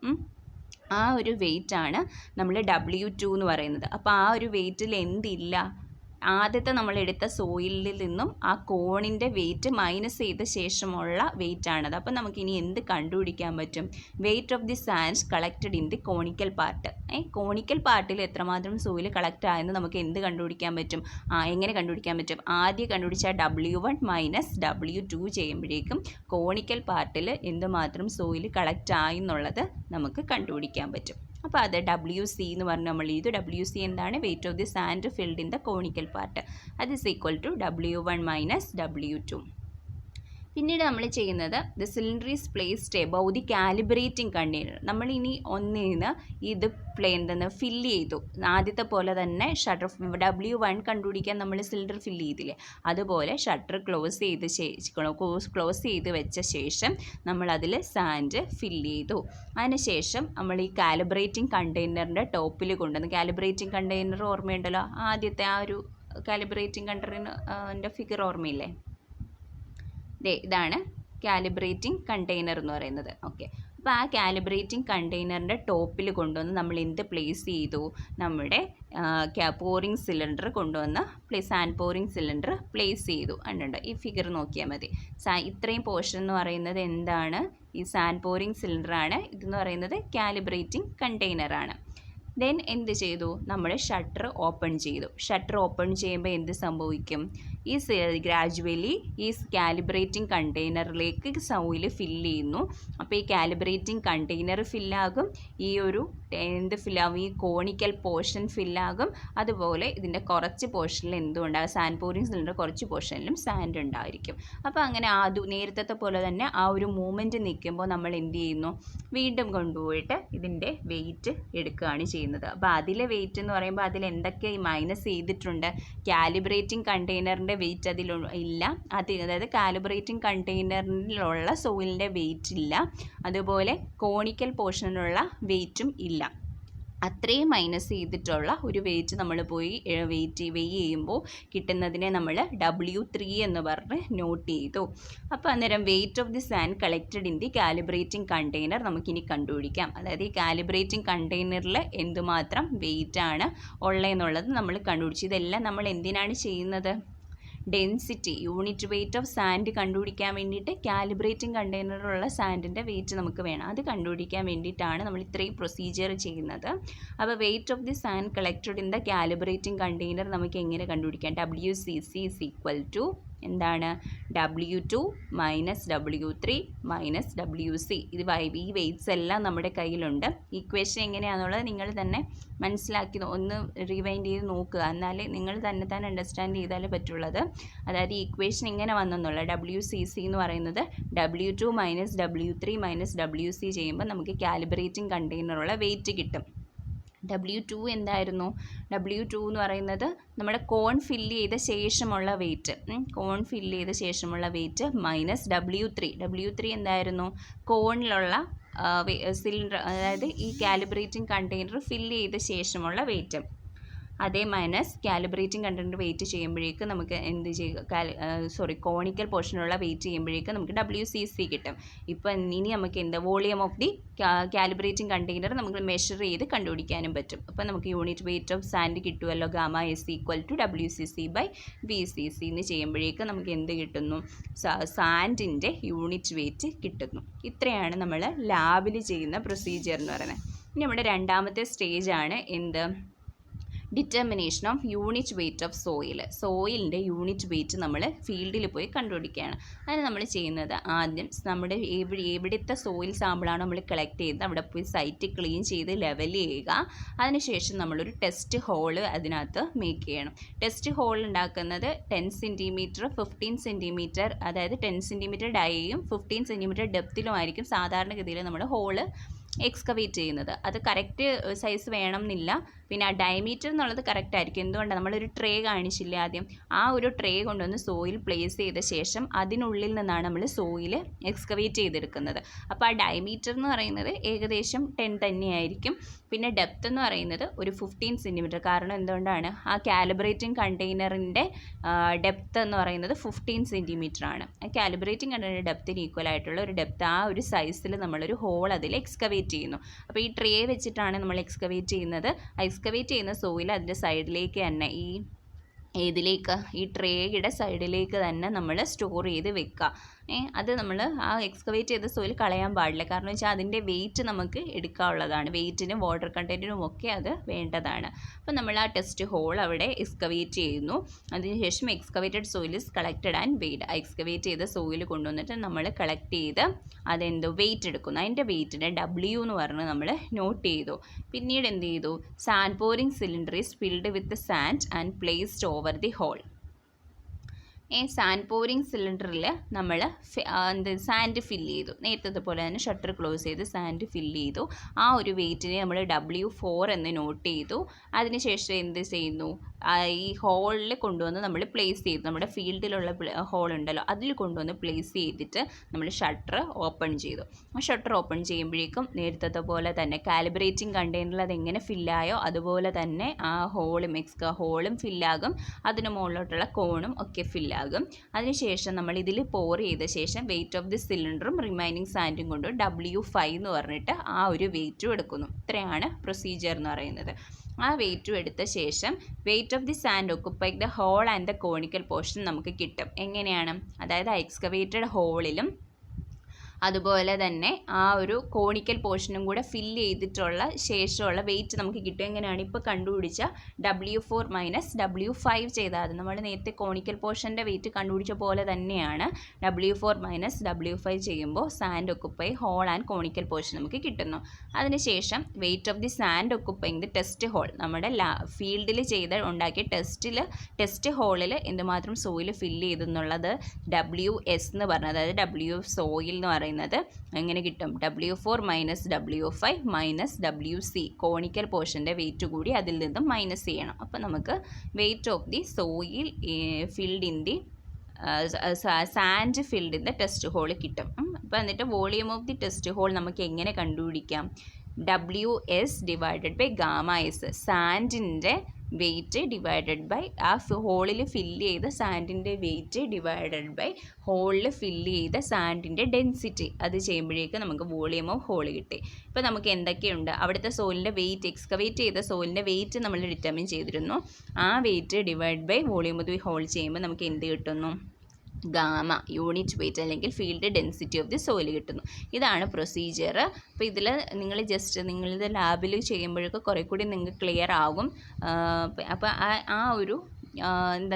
ആ ഒരു വെയിറ്റാണ് നമ്മൾ W2 എന്ന് പറയുന്നത്. അപ്പോൾ ആ ഒരു വെയിറ്റിൽ എന്തില്ല, ആദ്യത്തെ നമ്മൾ എടുത്ത സോയിലിൽ നിന്നും ആ കോണിൻ്റെ വെയിറ്റ് മൈനസ് ചെയ്ത ശേഷമുള്ള വെയിറ്റ് ആണത്. അപ്പോൾ നമുക്കിനി എന്ത് കണ്ടുപിടിക്കാൻ പറ്റും, wait of the sand collected in the conical part. Conical പാർട്ടിൽ എത്രമാത്രം സോയിൽ കളക്ട് ആയെന്ന് നമുക്ക് എന്ത് കണ്ടുപിടിക്കാൻ പറ്റും, എങ്ങനെ കണ്ടുപിടിക്കാൻ പറ്റും, ആദ്യം കണ്ടുപിടിച്ച W1 മൈനസ് W2 ചെയ്യുമ്പോഴേക്കും കോണിക്കൽ പാർട്ടിൽ എന്തുമാത്രം സോയിൽ കളക്ട് ആയി എന്നുള്ളത് നമുക്ക് കണ്ടുപിടിക്കാൻ പറ്റും. അപ്പോൾ അത് WC എന്ന് പറഞ്ഞ് നമ്മൾ ചെയ്തു. WC എന്താണ്, weight of the sand filled in the conical part. അത് is equal to W1 minus W2. പിന്നീട് നമ്മൾ ചെയ്യുന്നത്, the cylinder is placed above the calibrating container. നമ്മളിനി ഒന്നിന് ഇത് ഫില്ല് ചെയ്തു. ആദ്യത്തെ പോലെ തന്നെ ഷട്ടർ W1 കണ്ടുപിടിക്കാൻ നമ്മൾ സിലിണ്ടർ ഫില്ല് ചെയ്തില്ലേ, അതുപോലെ ഷട്ടർ ക്ലോസ് ചെയ്ത് വെച്ച ശേഷം നമ്മൾ അതിൽ സാൻഡ് ഫില്ല് ചെയ്തു. അതിനുശേഷം നമ്മൾ ഈ കാലിബ്രേറ്റിംഗ് കണ്ടെയ്നറിൻ്റെ ടോപ്പിൽ കൊണ്ടുവന്ന്, കാലിബ്രേറ്റിംഗ് കണ്ടെയ്നർ ഓർമ്മയുണ്ടല്ലോ, ആദ്യത്തെ ആ ഒരു കാലിബ്രേറ്റിംഗ് കണ്ടെയ്നറിൻ്റെ ഫിഗർ ഓർമ്മയില്ലേ, ഇതാണ് കാലിബ്രേറ്റിംഗ് കണ്ടെയ്നർ എന്ന് പറയുന്നത്. ഓക്കെ, അപ്പോൾ ആ കാലിബ്രേറ്റിംഗ് കണ്ടെയ്നറിൻ്റെ ടോപ്പിൽ കൊണ്ടുവന്ന് നമ്മൾ എന്ത് പ്ലേസ് ചെയ്തു? നമ്മുടെ പോറിംഗ് സിലിണ്ടർ കൊണ്ടുവന്ന് സാൻഡ് പോറിംഗ് സിലിണ്ടർ പ്ലേസ് ചെയ്തു. കണ്ടുണ്ട്, ഈ ഫിഗർ നോക്കിയാൽ മതി. ഇത്രയും പോർഷൻ എന്ന് പറയുന്നത് എന്താണ്? ഈ സാൻഡ് പോറിംഗ് സിലിണ്ടറാണ്. ഇതെന്ന് പറയുന്നത് കാലിബ്രേറ്റിംഗ് കണ്ടെയ്നറാണ്. ദെൻ എന്ത് ചെയ്തു? നമ്മൾ ഷട്ടർ ഓപ്പൺ ചെയ്തു. ഷട്ടർ ഓപ്പൺ ചെയ്യുമ്പോൾ എന്ത് സംഭവിക്കും? ഈ ഗ്രാജുവലി ഈ കാലിബ്രേറ്റിംഗ് കണ്ടെയ്നറിലേക്ക് സോയിൽ ഫില്ല് ചെയ്യുന്നു. അപ്പോൾ ഈ കാലിബ്രേറ്റിംഗ് കണ്ടെയ്നർ ഫില്ലാകും, ഈ ഒരു എന്ത് ഫില്ലാകും? ഈ കോണിക്കൽ പോർഷൻ ഫില്ലാകും. അതുപോലെ ഇതിൻ്റെ കുറച്ച് പോർഷനിൽ എന്തുണ്ടാകും? സാൻഡ് പോറിംഗ് സിലിണ്ടർ കുറച്ച് പോർഷനിലും സാൻഡ് ഉണ്ടായിരിക്കും. അപ്പോൾ അങ്ങനെ നേരത്തെ പോലെ തന്നെ ആ ഒരു മൂവ്മെൻറ്റ് നിൽക്കുമ്പോൾ നമ്മൾ എന്ത് ചെയ്യുന്നു? വീണ്ടും കൊണ്ടുപോയിട്ട് ഇതിൻ്റെ വെയിറ്റ് എടുക്കുകയാണ് ചെയ്യുന്നത്. അപ്പോൾ അതിലെ വെയിറ്റ് എന്ന് പറയുമ്പോൾ അതിൽ എന്തൊക്കെ മൈനസ് ചെയ്തിട്ടുണ്ട്? കാലിബ്രേറ്റിംഗ് കണ്ടെയ്നറിൻ്റെ വെയിറ്റ് അതിൽ ഇല്ല. അതായത് കാലിബ്രേറ്റിംഗ് കണ്ടെയ്നറിലുള്ള സോയിലിൻ്റെ വെയിറ്റ് ഇല്ല. അതുപോലെ കോണിക്കൽ പോർഷനിലുള്ള വെയിറ്റും ഇല്ല. അത്രയും മൈനസ് ചെയ്തിട്ടുള്ള ഒരു വെയിറ്റ് നമ്മൾ പോയി വെയ് ചെയ്യുമ്പോൾ കിട്ടുന്നതിനെ നമ്മൾ W3 എന്ന് പറഞ്ഞ് നോട്ട് ചെയ്തു. അപ്പോൾ അന്നേരം wait of the sand collected in the calibrating container നമുക്കിനി കണ്ടുപിടിക്കാം. അതായത് ഈ കാലിബ്രേറ്റിംഗ് കണ്ടെയ്നറിൽ എന്തുമാത്രം വെയിറ്റ് ആണ് ഉള്ളതെന്നുള്ളത് നമ്മൾ കണ്ടുപിടിച്ചു. ഇതെല്ലാം നമ്മൾ എന്തിനാണ് ചെയ്യുന്നത്? Density, unit weight of sand കണ്ടുപിടിക്കാൻ വേണ്ടിയിട്ട് കാലിബ്രേറ്റിംഗ് കണ്ടെയ്നറിലുള്ള സാൻഡിൻ്റെ വെയിറ്റ് നമുക്ക് വേണം. അത് കണ്ടുപിടിക്കാൻ വേണ്ടിയിട്ടാണ് നമ്മൾ ഇത്രയും പ്രൊസീജിയർ ചെയ്യുന്നത്. അപ്പോൾ wait of the sand collected in the calibrating container നമുക്ക് എങ്ങനെ കണ്ടുപിടിക്കാം? WCC ഈസ് ഈക്വൽ ടു എന്താണ്? W2 minus W3 minus WC. ഇത് ഈ വെയ്റ്റ്സ് എല്ലാം നമ്മുടെ കയ്യിലുണ്ട്. ഈക്വേഷൻ എങ്ങനെയാണെന്നുള്ളത് നിങ്ങൾ തന്നെ മനസ്സിലാക്കി ഒന്ന് റിവൈൻഡ് ചെയ്ത് നോക്കുക. എന്നാലേ നിങ്ങൾ തന്നെ അണ്ടർസ്റ്റാൻഡ് ചെയ്താലേ പറ്റുള്ളത്. അതായത് ഈക്വേഷൻ എങ്ങനെ വന്നെന്നുള്ള WCC എന്ന് പറയുന്നത് W2 minus W3 minus WC ചെയ്യുമ്പോൾ നമുക്ക് കാലിബ്രേറ്റിംഗ് കണ്ടെയ്നറുള്ള വെയിറ്റ് കിട്ടും. W2 എന്തായിരുന്നു? W2 എന്ന് പറയുന്നത് നമ്മുടെ കോൺ ഫില്ല് ചെയ്ത ശേഷമുള്ള വെയിറ്റ്. കോൺ ഫില്ല് ചെയ്ത ശേഷമുള്ള വെയിറ്റ് മൈനസ് W3 എന്തായിരുന്നു? കോണിലുള്ള സിലിണ്ടർ, അതായത് ഈ കാലിബ്രേറ്റിംഗ് കണ്ടെയ്നർ ഫില്ല് ചെയ്ത ശേഷമുള്ള വെയിറ്റ്. അതേ മൈനസ് കാലിബ്രേറ്റിംഗ് കണ്ടെയ്നർ വെയിറ്റ് ചെയ്യുമ്പോഴേക്ക് നമുക്ക് എന്ത് ചെയ്യുക? കോണിക്കൽ പോർഷനുള്ള വെയിറ്റ് ചെയ്യുമ്പോഴേക്ക് നമുക്ക് WCC കിട്ടും. ഇപ്പം ഇനി നമുക്ക് എന്താ? Volume of the calibrating container നമുക്ക് മെഷർ ചെയ്ത് കണ്ടുപിടിക്കാനും പറ്റും. അപ്പം നമുക്ക് യൂണിറ്റ് വെയിറ്റ് ഓഫ് സാൻഡ് കിട്ടുമല്ലോ. Gamma S equal to WCC/VCC എന്ന് ചെയ്യുമ്പോഴേക്ക് നമുക്ക് എന്ത് കിട്ടുന്നു? സാൻഡിൻ്റെ യൂണിറ്റ് വെയിറ്റ് കിട്ടുന്നു. ഇത്രയാണ് നമ്മൾ ലാബിൽ ചെയ്യുന്ന പ്രൊസീജിയർ എന്ന് പറയുന്നത്. ഇനി നമ്മുടെ രണ്ടാമത്തെ സ്റ്റേജാണ് എന്ത്? Determination of unit weight of സോയിലിൻ്റെ യൂണിറ്റ് വെയിറ്റ് നമ്മൾ ഫീൽഡിൽ പോയി കണ്ടുപിടിക്കുകയാണ്. അതിന് നമ്മൾ ചെയ്യുന്നത് ആദ്യം നമ്മുടെ എവിടുത്തെ സോയിൽ സാമ്പിളാണ് നമ്മൾ കളക്ട് ചെയ്യുന്നത് അവിടെ പോയി സൈറ്റ് ക്ലീൻ ചെയ്ത് ലെവൽ ചെയ്യുക. അതിനുശേഷം നമ്മളൊരു ടെസ്റ്റ് ഹോള് അതിനകത്ത് മേക്ക് ചെയ്യണം. ടെസ്റ്റ് ഹോൾ ഉണ്ടാക്കുന്നത് 10 സെൻറ്റിമീറ്റർ 15 സെൻറ്റിമീറ്റർ, അതായത് 10 സെൻറ്റിമീറ്റർ ഡയയും 15 സെൻറ്റിമീറ്റർ ഡെപ്തിലുമായിരിക്കും സാധാരണഗതിയിൽ നമ്മൾ ഹോള് എക്സ്കവേറ്റ് ചെയ്യുന്നത്. അത് കറക്റ്റ് സൈസ് വേണം എന്നില്ല. പിന്നെ ആ ഡയമീറ്റർ എന്നുള്ളത് കറക്റ്റ് ആയിരിക്കും. എന്തുകൊണ്ടാണ്? നമ്മളൊരു ട്രേ കാണിച്ചില്ലേ ആദ്യം? ആ ഒരു ട്രേ കൊണ്ടുവന്ന് സോയിൽ പ്ലേസ് ചെയ്ത ശേഷം അതിനുള്ളിൽ നിന്നാണ് നമ്മൾ സോയിൽ എക്സ്കവേറ്റ് ചെയ്തെടുക്കുന്നത്. അപ്പോൾ ആ ഡയമീറ്റർ എന്ന് പറയുന്നത് ഏകദേശം 10 തന്നെയായിരിക്കും. പിന്നെ ഡെപ്ത് എന്ന് പറയുന്നത് ഒരു 15 സെൻറ്റിമീറ്റർ. കാരണം എന്തുകൊണ്ടാണ്? ആ കാലിബ്രേറ്റിംഗ് കണ്ടെയ്നറിൻ്റെ ഡെപ്ത് എന്ന് പറയുന്നത് 15 സെൻറ്റിമീറ്റർ ആണ്. ആ കാലിബ്രേറ്റിംഗ് കണ്ടെയ്നർ ഡെപ്തിന് ഈക്വൽ ആയിട്ടുള്ള ഒരു ഡെപ്ത്, ആ ഒരു സൈസിൽ നമ്മളൊരു ഹോൾ അതിൽ എക്സ്കവേറ്റ് ചെയ്യുന്നു. അപ്പോൾ ഈ ട്രേ വെച്ചിട്ടാണ് നമ്മൾ എക്സ്കവേറ്റ് ചെയ്യുന്നത്. എക്സ്കവേറ്റ് ചെയ്യുന്ന സോയിൽ അതിൻ്റെ സൈഡിലേക്ക് തന്നെ ഈ ട്രേയുടെ സൈഡിലേക്ക് തന്നെ നമ്മൾ സ്റ്റോർ ചെയ്ത് വെക്കുക. അത് നമ്മൾ ആ എക്സ്കവേറ്റ് ചെയ്ത സോയിൽ കളയാൻ പാടില്ല. കാരണം വെച്ചാൽ അതിൻ്റെ വെയിറ്റ് നമുക്ക് എടുക്കാനുള്ളതാണ്. വെയിറ്റിനും വാട്ടർ കണ്ടൻറ്റിനും ഒക്കെ അത് വേണ്ടതാണ്. അപ്പോൾ നമ്മൾ ആ ടെസ്റ്റ് ഹോൾ അവിടെ എക്സ്കവേറ്റ് ചെയ്യുന്നു. അതിനുശേഷം excavated soil is collected and weighed. ആ എക്സ്കവേറ്റ് ചെയ്ത സോയിൽ കൊണ്ടുവന്നിട്ട് നമ്മൾ കളക്ട് ചെയ്ത് അതെന്തോ വെയിറ്റ് എടുക്കുന്നു. അതിൻ്റെ വെയിറ്റിനെ W എന്ന് പറഞ്ഞ് നമ്മൾ നോട്ട് ചെയ്തു. പിന്നീട് എന്ത് ചെയ്തു? Sand pouring cylinder is filled with sand and placed over the hole. Sand pouring സിലിണ്ടറിൽ നമ്മൾ സാൻഡ് ഫില്ല് ചെയ്തു. നേരത്തെ പോലെ തന്നെ ഷട്ടർ ക്ലോസ് ചെയ്ത് സാൻഡ് ഫില്ല് ചെയ്തു. ആ ഒരു വെയിറ്റിനെ നമ്മൾ W4 എന്ന് നോട്ട് ചെയ്തു. അതിനുശേഷം എന്ത് ചെയ്യുന്നു? ഈ ഹോളിൽ കൊണ്ടുവന്ന് നമ്മൾ പ്ലേസ് ചെയ്ത് നമ്മുടെ ഫീൽഡിലുള്ള ഹോൾ ഉണ്ടല്ലോ അതിൽ കൊണ്ടുവന്ന് പ്ലേസ് ചെയ്തിട്ട് നമ്മൾ ഷട്ടർ ഓപ്പൺ ചെയ്തു. ആ ഷട്ടർ ഓപ്പൺ ചെയ്യുമ്പോഴേക്കും നേരത്തെ പോലെ തന്നെ കാലിബ്രേറ്റിംഗ് കണ്ടെയ്നറിൽ അതെങ്ങനെ ഫില്ലായോ അതുപോലെ തന്നെ ആ ഹോളും ഫില്ലാകും, അതിന് മുകളിലോട്ടുള്ള കോണും ഒക്കെ ഫില്ലാകും. അതിനുശേഷം നമ്മൾ ഇതിൽ പോർ ചെയ്ത ശേഷം വെയിറ്റ് ഓഫ് ദി സിലിണ്ടറും റിമൈനിങ് സാൻഡും കൊണ്ട് W5 എന്ന് പറഞ്ഞിട്ട് ആ ഒരു വെയിറ്റും എടുക്കുന്നു. ഇത്രയാണ് പ്രൊസീജിയർ എന്ന് പറയുന്നത്. ആ വെയിറ്റും എടുത്ത ശേഷം weight of the sand occupy the hole and the conical portion നമുക്ക് കിട്ടും. എങ്ങനെയാണ്? അതായത് എക്സ്കവേറ്റഡ് ഹോളിലും അതുപോലെ തന്നെ ആ ഒരു കോണിക്കൽ പോർഷനും കൂടെ ഫില്ല് ചെയ്തിട്ടുള്ള ശേഷമുള്ള വെയിറ്റ് നമുക്ക് കിട്ടും. എങ്ങനെയാണ്? ഇപ്പോൾ കണ്ടുപിടിച്ച W4 - W5 ചെയ്താൽ മതി. നമ്മൾ നേരത്തെ കോണിക്കൽ പോർഷൻ്റെ വെയിറ്റ് കണ്ടുപിടിച്ച പോലെ തന്നെയാണ് W4 - W5 ചെയ്യുമ്പോൾ sand occupy hole and conical portion നമുക്ക് കിട്ടുന്നു. അതിനുശേഷം weight of the sand occupying the test hole, നമ്മുടെ ഫീൽഡിൽ ഉണ്ടാക്കിയ ടെസ്റ്റ് ഹോളിൽ എന്തുമാത്രം സോയിൽ ഫില്ല് ചെയ്തെന്നുള്ളത് WS എന്ന് പറഞ്ഞത്, അതായത് W സോയിൽ എന്ന് പറയുന്നത് എങ്ങനെ കിട്ടും? W4 - W5 - WC conical പോർഷൻ്റെ wait കൂടി അതിൽ നിന്നും മൈനസ് ചെയ്യണം. അപ്പോൾ നമുക്ക് weight of the soil filled in the sand filled in the test hole കിട്ടും. അപ്പോൾ എന്നിട്ട് volume of the test hole നമുക്ക് എങ്ങനെ കണ്ടുപിടിക്കാം? WS divided by gamma S, സാൻഡിൻ്റെ വെയിറ്റ് ഡിവൈഡഡ് ബൈ ആ ഹോളിൽ ഫില്ല് ചെയ്ത സാൻഡിൻ്റെ വെയിറ്റ് ഡിവൈഡഡ് ബൈ ഹോളിൽ ഫില്ല് ചെയ്ത സാൻഡിൻ്റെ ഡെൻസിറ്റി. അത് ചെയ്യുമ്പോഴേക്കും നമുക്ക് വോളിയം ഓഫ് ഹോൾ കിട്ടി. ഇപ്പോൾ നമുക്ക് എന്തൊക്കെയുണ്ട്? അവിടുത്തെ സോയിലിൻ്റെ വെയിറ്റ്, എക്സ്കവേറ്റ് ചെയ്ത സോയിലിൻ്റെ വെയിറ്റ് നമ്മൾ ഡിറ്റർമിൻ ചെയ്തിരുന്നു. ആ weight divide by volume of the hole ചെയ്യുമ്പോൾ നമുക്ക് എന്ത് കിട്ടുന്നു? ഗാമ യൂണിറ്റ് വെയിറ്റ് അല്ലെങ്കിൽ field density of the soil കിട്ടുന്നു. ഇതാണ് പ്രൊസീജിയർ. അപ്പോൾ ഇതിൽ നിങ്ങൾ നിങ്ങളിത് ലാബിൽ ചെയ്യുമ്പോഴൊക്കെ കുറേ കൂടി നിങ്ങൾക്ക് ക്ലിയർ ആകും. അപ്പോൾ ആ ഒരു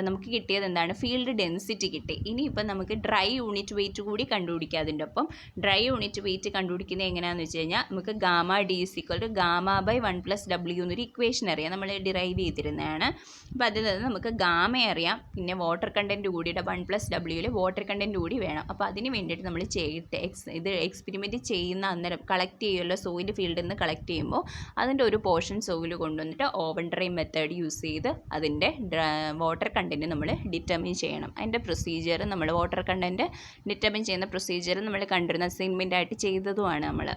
നമുക്ക് കിട്ടിയത് എന്താണ്? ഫീൽഡ് ഡെൻസിറ്റി കിട്ടി. ഇനിയിപ്പം നമുക്ക് ഡ്രൈ യൂണിറ്റ് വെയിറ്റ് കൂടി കണ്ടുപിടിക്കുക. അതിൻ്റെ ഒപ്പം ഡ്രൈ യൂണിറ്റ് വെയിറ്റ് കണ്ടുപിടിക്കുന്നത് എങ്ങനെയാണെന്ന് വെച്ച് കഴിഞ്ഞാൽ നമുക്ക് ഗാമ D = γ/1 + W എന്നൊരു ഇക്വേഷൻ അറിയാം, നമ്മൾ ഡിറൈവ് ചെയ്തിരുന്നതാണ്. അപ്പോൾ അതിൽ നിന്ന് നമുക്ക് ഗാമ അറിയാം, പിന്നെ വാട്ടർ കണ്ടൻറ്റ് കൂടിയിട്ട് 1 + W വാട്ടർ കണ്ടൻറ്റ് കൂടി വേണം. അപ്പോൾ അതിന് വേണ്ടിയിട്ട് നമ്മൾ ഇത് എക്സ്പെരിമെൻറ്റ് ചെയ്യുന്ന അന്നേരം കളക്ട് ചെയ്യുമല്ലോ, സോയിൽ ഫീൽഡിൽ നിന്ന് കളക്ട് ചെയ്യുമ്പോൾ അതിൻ്റെ ഒരു പോർഷൻ സോയിൽ കൊണ്ടുവന്നിട്ട് ഓവൻ ഡ്രൈ മെത്തേഡ് യൂസ് ചെയ്ത് അതിൻ്റെ വാട്ടർ കണ്ടൻറ്റ് നമ്മൾ ഡിറ്റർമിൻ ചെയ്യണം. അതിൻ്റെ പ്രൊസീജിയർ നമ്മൾ വാട്ടർ കണ്ടൻറ്റ് ഡിറ്റർമിൻ ചെയ്യുന്ന പ്രൊസീജിയർ നമ്മൾ കണ്ടിരുന്ന അസൈൻമെൻ്റ് ആയിട്ട് ചെയ്തതുമാണ് നമ്മൾ.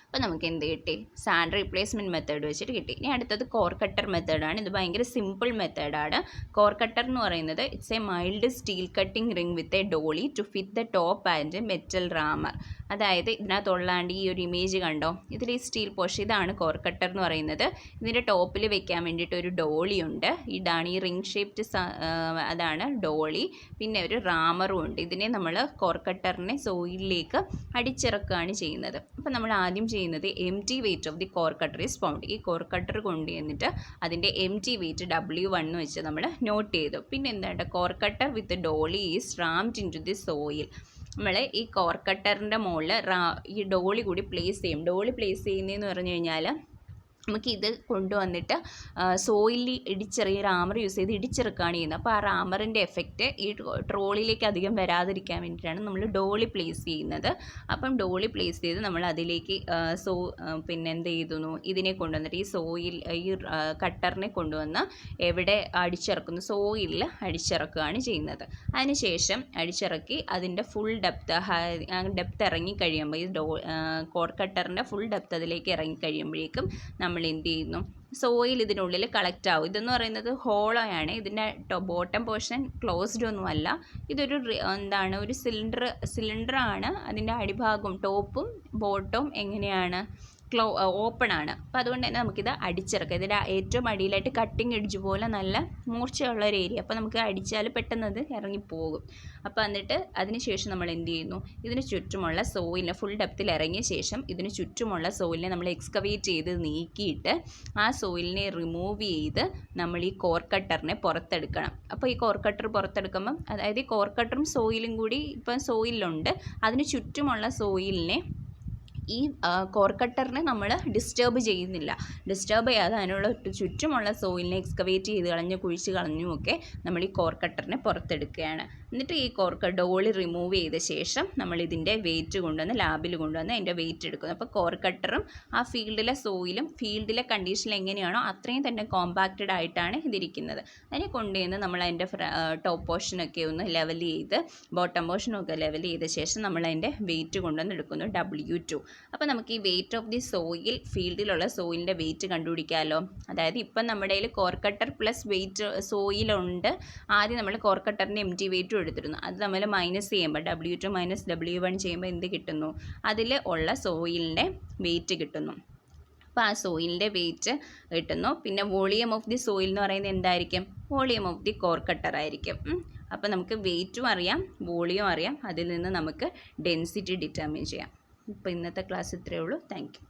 അപ്പോൾ നമുക്ക് എന്ത് കിട്ടി? സാൻഡ് റീപ്ലേസ്മെൻറ്റ് മെത്തേഡ് വെച്ചിട്ട് കിട്ടി. ഇനി അടുത്തത് കോർ കട്ടർ മെത്തേഡാണ്. ഇത് ഭയങ്കര സിമ്പിൾ മെത്തേഡാണ്. കോർ കട്ടർ എന്ന് പറയുന്നത് it's a mild steel cutting ring with a dolly to fit the top and metal rammer. അതായത് ഇതിനകത്തുള്ളാണ്ട് ഈ ഒരു ഇമേജ് കണ്ടോ, ഇതിൽ ഈ സ്റ്റീൽ പോർഷൻ, ഇതാണ് കോർ കട്ടർ എന്ന് പറയുന്നത്. ഇതിൻ്റെ ടോപ്പിൽ വെക്കാൻ വേണ്ടിയിട്ട് ഒരു ഡോളി ഉണ്ട്. ഇതാണ് ഈ റിംഗ് ഷേപ്ഡ്, അതാണ് ഡോളി. പിന്നെ ഒരു റാമറും ഉണ്ട്. ഇതിനെ നമ്മൾ കോർ കട്ടറിനെ സോയിലിലേക്ക് അടിച്ചിറക്കുകയാണ് ചെയ്യുന്നത്. അപ്പോൾ നമ്മൾ ആദ്യം ചെയ്യുന്നത് empty weight of the core cutter is found. ഈ കോർ കട്ടർ കൊണ്ടുവന്നിട്ട് അതിൻ്റെ empty weight W1 എന്ന് വെച്ച് നമ്മൾ നോട്ട് ചെയ്തു. പിന്നെ എന്താണ്? Core cutter with dolly is rammed into the soil. നമ്മൾ ഈ കോർ കട്ടറിൻ്റെ മുകളിൽ ഈ ഡോളി കൂടി പ്ലേസ് ചെയ്യും. ഡോളി പ്ലേസ് ചെയ്യുന്നതെന്ന് പറഞ്ഞു കഴിഞ്ഞാൽ നമുക്കിത് കൊണ്ടുവന്നിട്ട് സോയിലിൽ റാമർ യൂസ് ചെയ്ത് ഇടിച്ചിറക്കുകയാണ് ചെയ്യുന്നത്. അപ്പോൾ ആ റാമറിൻ്റെ എഫക്റ്റ് ഈ ട്രോളിലേക്ക് അധികം വരാതിരിക്കാൻ വേണ്ടിയിട്ടാണ് നമ്മൾ ഡോളി പ്ലേസ് ചെയ്യുന്നത്. അപ്പം ഡോളി പ്ലേസ് ചെയ്ത് നമ്മൾ അതിലേക്ക് പിന്നെ എന്ത് ചെയ്തു? ഇതിനെ കൊണ്ടുവന്നിട്ട് ഈ കട്ടറിനെ കൊണ്ടുവന്ന് എവിടെ അടിച്ചിറക്കുന്നു? സോയിലിൽ അടിച്ചിറക്കുകയാണ് ചെയ്യുന്നത്. അതിനുശേഷം അടിച്ചിറക്കി അതിൻ്റെ ഫുൾ ഡെപ്ത് ഇറങ്ങി കഴിയുമ്പോൾ ഈ കോർ കട്ടറിൻ്റെ ഫുൾ ഡെപ്ത് അതിലേക്ക് ഇറങ്ങി കഴിയുമ്പോഴേക്കും നമ്മൾ എന്ത് ചെയ്യുന്നു? സോയിൽ ഇതിനുള്ളിൽ കളക്ട് ആവും. ഇതെന്ന് പറയുന്നത് ഹോളോയാണ്. ഇതിൻ്റെ ബോട്ടം പോർഷൻ ക്ലോസ്ഡ് ഒന്നുമല്ല. ഇതൊരു ഒരു സിലിണ്ടറാണ്. അതിൻ്റെ അടിഭാഗവും ടോപ്പും ബോട്ടവും എങ്ങനെയാണ്? ഓപ്പൺ ആണ്. അപ്പോൾ അതുകൊണ്ട് തന്നെ നമുക്കിത് അടിച്ചിറക്കാം. ഇതിൻ്റെ ഏറ്റവും അടിയിലായിട്ട് കട്ടിങ് എഡ്ജ് പോലെ നല്ല മൂർച്ചയുള്ള ഒരു ഏരിയ. അപ്പോൾ നമുക്ക് അടിച്ചാൽ പെട്ടെന്ന് അത് ഇറങ്ങിപ്പോകും. അപ്പോൾ എന്നിട്ട് അതിന് ശേഷം നമ്മൾ എന്ത് ചെയ്യുന്നു? ഇതിന് ചുറ്റുമുള്ള സോയിലിനെ ഫുൾ ഡെപ്തിൽ ഇറങ്ങിയ ശേഷം ഇതിന് ചുറ്റുമുള്ള സോയിലിനെ നമ്മൾ എക്സ്കവേറ്റ് ചെയ്ത് നീക്കിയിട്ട് ആ സോയിലിനെ റിമൂവ് ചെയ്ത് നമ്മൾ ഈ കോർ കട്ടറിനെ പുറത്തെടുക്കണം. അപ്പോൾ ഈ കോർ കട്ടർ പുറത്തെടുക്കുമ്പം, അതായത് ഈ കോർ കട്ടറും സോയിലും കൂടി ഇപ്പം സോയിലുണ്ട്, അതിന് ചുറ്റുമുള്ള സോയിലിനെ ഈ കോർ കട്ടറിനെ നമ്മൾ ഡിസ്റ്റർബ് ചെയ്യുന്നില്ല. ഡിസ്റ്റർബ് ചെയ്യാതെ അതിനുള്ള ചുറ്റുമുള്ള സോയിലിനെ എക്സ്കവേറ്റ് ചെയ്ത് കുഴിച്ച് കളഞ്ഞുമൊക്കെ നമ്മൾ ഈ കോർ കട്ടറിനെ പുറത്തെടുക്കുകയാണ്. എന്നിട്ട് ഈ കോർ ഡോളി റിമൂവ് ചെയ്ത ശേഷം നമ്മൾ ഇതിൻ്റെ വെയിറ്റ് കൊണ്ടുവന്ന് ലാബിൽ കൊണ്ടുവന്ന് അതിൻ്റെ വെയിറ്റ് എടുക്കുന്നു. അപ്പോൾ കോർ കട്ടറും ആ ഫീൽഡിലെ സോയിലും ഫീൽഡിലെ കണ്ടീഷനിൽ എങ്ങനെയാണോ അത്രയും തന്നെ കോമ്പാക്റ്റഡ് ആയിട്ടാണ് ഇതിരിക്കുന്നത്. അതിനെ കൊണ്ടുവന്ന് നമ്മൾ അതിൻ്റെ ടോപ്പ് പോർഷനൊക്കെ ഒന്ന് ലെവൽ ചെയ്ത് ബോട്ടം പോർഷനൊക്കെ ലെവൽ ചെയ്ത ശേഷം നമ്മൾ അതിൻ്റെ വെയിറ്റ് കൊണ്ടുവന്ന് എടുക്കുന്നു W2. അപ്പോൾ നമുക്ക് ഈ വെയിറ്റ് ഓഫ് ദി സോയിൽ ഫീൽഡിലുള്ള സോയിലിൻ്റെ വെയിറ്റ് കണ്ടുപിടിക്കാമല്ലോ. അതായത് ഇപ്പം നമ്മുടെ കയ്യിൽ കോർ കട്ടർ പ്ലസ് വെയിറ്റ് സോയിലുണ്ട്. ആദ്യം നമ്മൾ കോർ കട്ടറിൻ്റെ എം ടി വെയിറ്റും എടുത്തിരുന്നു. അത് നമ്മൾ മൈനസ് ചെയ്യുമ്പോൾ W2 മൈനസ് W1 ചെയ്യുമ്പോൾ എന്ത് കിട്ടുന്നു? അതിൽ ഉള്ള സോയിലിൻ്റെ വെയിറ്റ് കിട്ടുന്നു. അപ്പോൾ ആ സോയിലിൻ്റെ വെയിറ്റ് കിട്ടുന്നു. പിന്നെ വോളിയം ഓഫ് ദി സോയിൽ എന്ന് പറയുന്നത് എന്തായിരിക്കും? Volume of the core cutter ആയിരിക്കും. അപ്പോൾ നമുക്ക് വെയിറ്റും അറിയാം, വോളിയം അറിയാം. അതിൽ നിന്ന് നമുക്ക് ഡെൻസിറ്റി ഡിറ്റർമിൻ ചെയ്യാം. ഇപ്പോൾ ഇന്നത്തെ ക്ലാസ് ഇത്രയേ ഉള്ളൂ. Thank you.